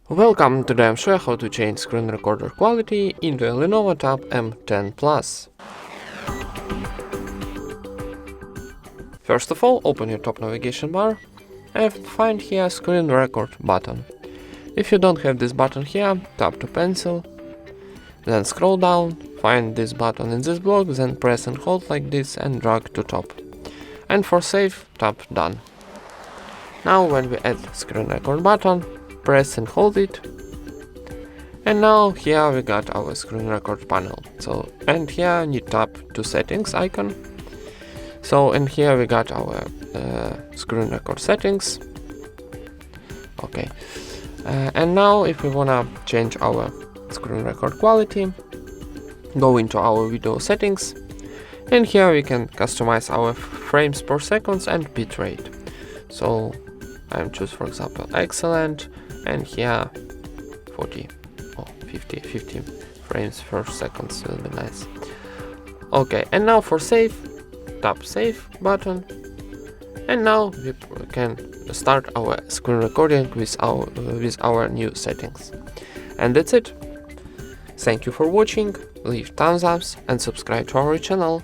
Welcome, today I'm showing how to change screen recorder quality into a LENOVO TAB M10 Plus. First of all, open your top navigation bar and find here screen record button. If you don't have this button here, tap to pencil, then scroll down, find this button in this block, then press and hold like this and drag to top. And for save, tap done. Now when we add screen record button, press and hold it, and now here we got our screen record panel. And here you tap to settings icon. And here we got our screen record settings. Okay, and now if we wanna change our screen record quality, go into our video settings, and here we can customize our frames per second and bitrate. So I choose, for example, excellent, and here 50 frames per second will be nice. Okay, and now for save, tap save button, and now we can start our screen recording with our new settings. And that's it. Thank you for watching, leave thumbs ups and subscribe to our channel.